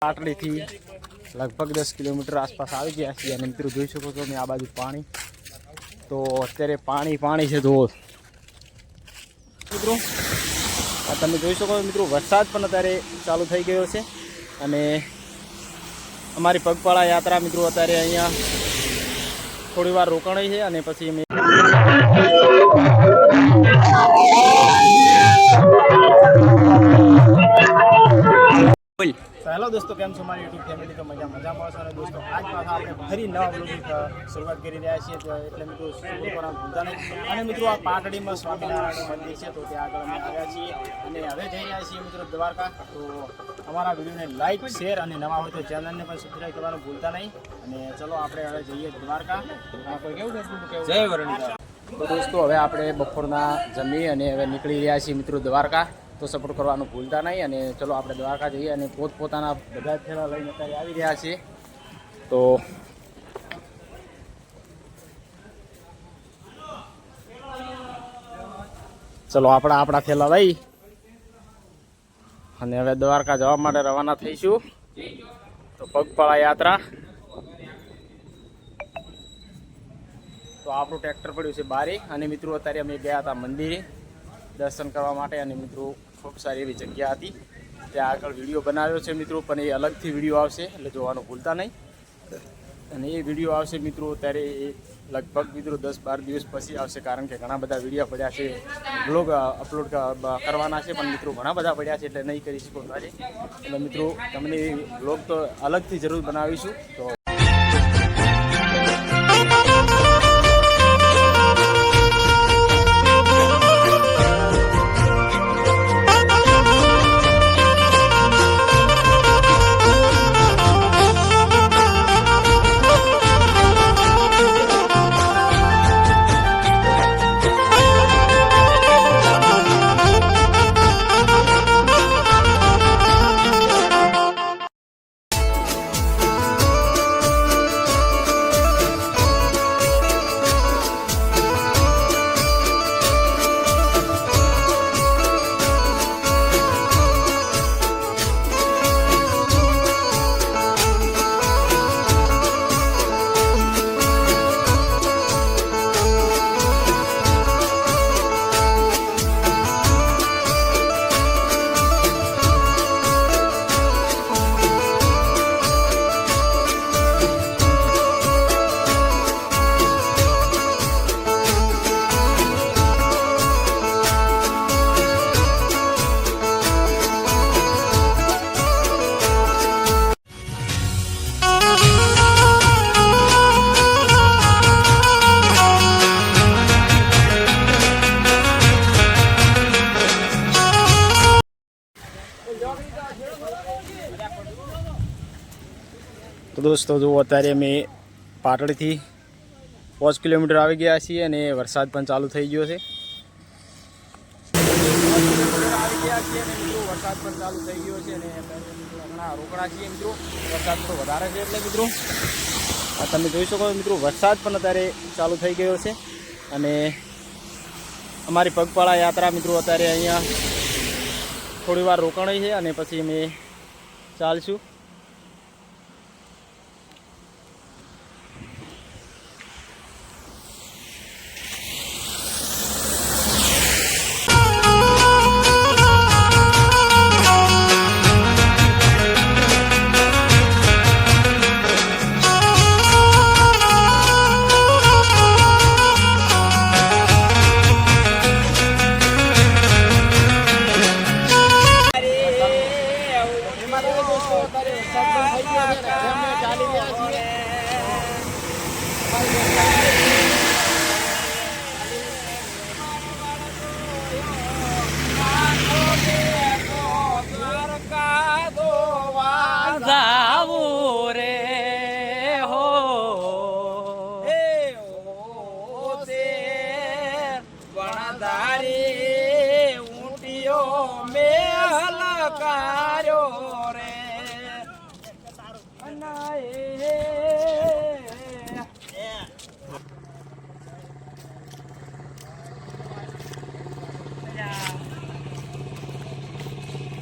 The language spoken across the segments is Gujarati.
પાટડીથી લગભગ 10 કિલોમીટર આસપાસ આવી ગયા છીએ અને મિત્રો જોઈ શકો છો મેં આ બાજુ પાણી તો અત્યારે પાણી છે તો મિત્રો તમે જોઈ શકો છો મિત્રો વરસાદ પણ અત્યારે ચાલુ થઈ ગયો છે અને અમારી પગપાળા યાત્રા મિત્રો અત્યારે અહીંયા થોડી વાર રોકાણી છે અને પછી અમે હેલો દોસ્તો, કેમ છો મારી યુટ્યુબ ફેમિલી? તો મજામાં છો. અને દોસ્તો આજ પાછા આપણે ફરી નવા બ્લોગની શરૂઆત કરી રહ્યા છીએ એટલે મિત્રો શરૂ કરવાનું ભૂલતા નહીં. અને મિત્રો આ પાટડીમાં સ્વામિનારાયણનું મંદિર છે તો ત્યાં આગળ અમે આવ્યા છીએ અને હવે જઈ રહ્યા છીએ મિત્રો દ્વારકા. તો અમારા વિડીયોને લાઈક શેર અને નવા હોય તો ચેનલને પણ સબસ્ક્રાઈબ કરવાનું ભૂલતા નહીં. અને ચલો આપણે હવે જઈએ દ્વારકા. જય વરણી. તો દોસ્તો હવે આપણે બપોરના જમી અને હવે નીકળી રહ્યા છીએ મિત્રો દ્વારકા. તો સપોર્ટ કરવાનું ભૂલતા નહીં અને ચલો આપણે દ્વારકા જઈએ અને પોતપોતાના બધા થેલા લઈને અત્યારે આવી રહ્યા છીએ. તો ચલો આપણા થેલા લઈ અને હવે દ્વારકા જવા માટે રવાના થઈશું. તો પગપાળા યાત્રા. તો આપણું ટ્રેક્ટર પડ્યું છે બારે અને મિત્રો અત્યારે અમે ગયા હતા મંદિરે દર્શન કરવા માટે અને મિત્રો ખૂબ સારી એવી જગ્યા હતી. ત્યાં આગળ વિડીયો બનાવ્યો છે મિત્રો, પણ એ અલગથી વિડીયો આવશે એટલે જોવાનું ભૂલતા નહીં. અને એ વિડીયો આવશે મિત્રો ત્યારે એ લગભગ મિત્રો 10-12 દિવસ પછી આવશે, કારણ કે ઘણા બધા વિડીયો પડ્યા છે, બ્લોગ અપલોડ કરવાના છે પણ મિત્રો ઘણા બધા પડ્યા છે એટલે નહીં કરી શકો આજે. એટલે મિત્રો તમને એ બ્લોગ તો અલગથી જરૂર બનાવીશું. તો દોસ્તો જો અત્યારે અમે પાટડીથી 5 કિલોમીટર આવી ગયા છીએ અને વરસાદ પણ ચાલુ થઈ ગયો છે. વરસાદ પણ ચાલુ થઈ ગયો છે અને હમણાં રોકડા છીએ મિત્રો. વરસાદ થોડો વધારે છે એટલે મિત્રો તમે જોઈ શકો છો મિત્રો વરસાદ પણ અત્યારે ચાલુ થઈ ગયો છે અને અમારી પગપાળા યાત્રા મિત્રો અત્યારે અહીંયા થોડી વાર રોકાણી છે અને પછી અમે ચાલશું.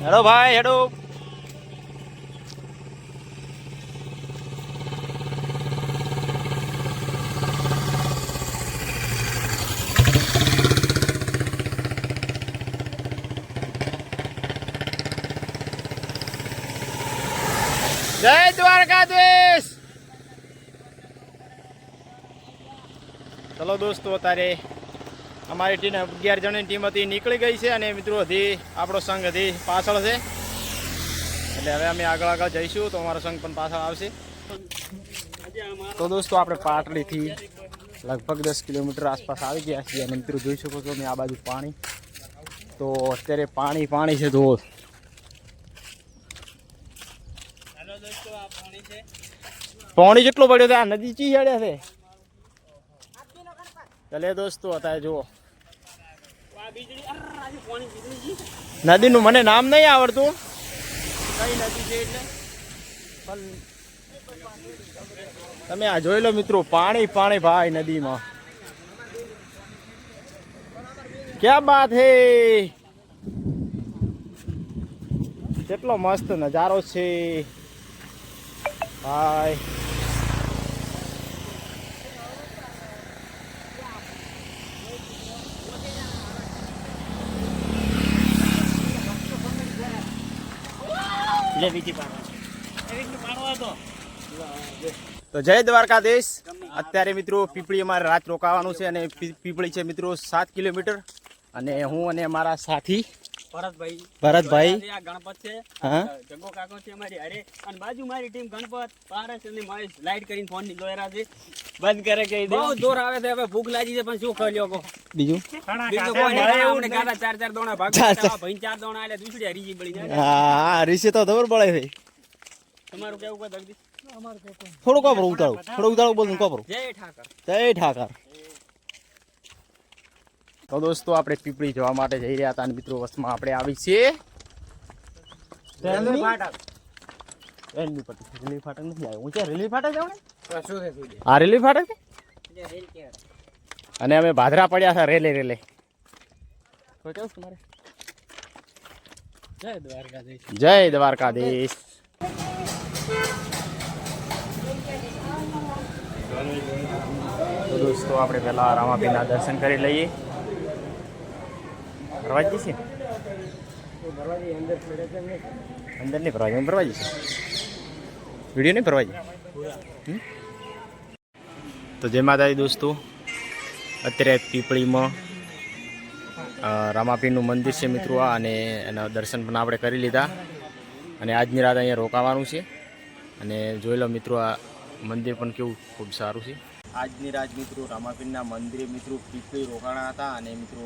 हेलो भाई हेलो જય દ્વારકાધીશ. ચલો દોસ્તો, અત્યારે અમારી ટીમ 11 જણની ટીમ હતી નીકળી ગઈ છે અને મિત્રો હજી આપણો સંઘ હજી પાછળ છે, એટલે હવે અમે આગળ જઈશું તો અમારો સંઘ પણ પાછળ આવશે. તો દોસ્તો આપણે પાટડીથી લગભગ 10 કિલોમીટર આસપાસ આવી ગયા છીએ અને મિત્રો જોઈ શકો છો મેં આ બાજુ પાણી, તો અત્યારે પાણી છે. તો પાણી જેટલો પડ્યો છે, આ નદી ચી હેડ્યા છે. ચાલે દોસ્તો, અત્યારે જુઓ નદીનું મને નામ નહીં આવડતું કઈ નદી છે એટલે, પણ તમે આ જોઈ લો મિત્રો, પાણી ભાઈ નદીમાં. ક્યાં બાત હે, કેટલો મસ્ત નજારો છે ભાઈ. તો જય દ્વારકાધીશ. અત્યારે મિત્રો પીપળી અમારે રાત રોકાવાનું છે અને પીપળી છે મિત્રો 7 કિલોમીટર, અને હું અને મારા સાથી ભરતભાઈ ગણપત છે, હા જગો કાકો છે અમારી અરે, અને બાજુ મારી ટીમ ગણપત પારસ અને મહેશ લાઈટ કરીને ફોન ની દોયરા છે બંધ કરે કે બહુ જોર આવે છે. હવે ભૂખ લાગી છે પણ શું કર્યો કો બીજું બીજું કોઈ નહીં. આપણે ગાડા 4 દોણા ભાગ ભાઈ 4 દોણા એટલે દુસરી હરીજી પડી જાય. હા રીસે તો ખબર પડે છે. તમારું કેવું કોઈ દગદી થોડું કોપરું ઉતાળું બોલું કોપરું. જય ઠાકર. જય ઠાકર. તો દોસ્તો આપણે પીપળી જવા માટે જઈ રહ્યા હતા અને મિત્રો વસમાં આપણે આવી છીએ રેલવે ફાટક નથી આવ્યો. હું ક્યાં રેલવે ફાટક જાઉં ને, હા રેલવે ફાટક છે. અને અમે ભાદરા પડ્યા હતા રેલે. તો કેવું તમારે? જય દ્વારકાધીશ. તો દોસ્તો આપણે પહેલા રામાપીરના દર્શન કરી લઈએ. ભરવાજી છે અંદર નહીં ભરવાજી, ભરવાજી છે વિડીયો નહીં ભરવાજી. તો જય માતાજી દોસ્તો, અત્યારે પીપળીમાં રામાપીરનું મંદિર છે મિત્રો આ, અને એના દર્શન પણ આપણે કરી લીધા અને આજની રાત અહીંયા રોકાવાનું છે. અને જોઈ લો મિત્રો આ મંદિર પણ કેવું ખૂબ સારું છે. આજની રાત મિત્રો રામાપીરના મંદિરે મિત્રો પીપળી રોકાણા હતા અને મિત્રો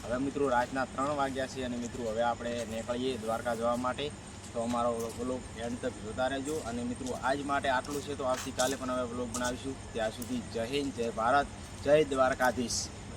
હવે મિત્રો રાતના 3 વાગ્યા છે અને મિત્રો હવે આપણે નીકળીએ દ્વારકા જવા માટે. તો અમારો વ્લોગ એન્ડ તક જોતા રહેજો. અને મિત્રો આજ માટે આટલું છે, તો આવતીકાલે પણ હવે વ્લોગ બનાવીશું. ત્યાં સુધી જય હિન્દ, જય ભારત, જય દ્વારકાધીશ.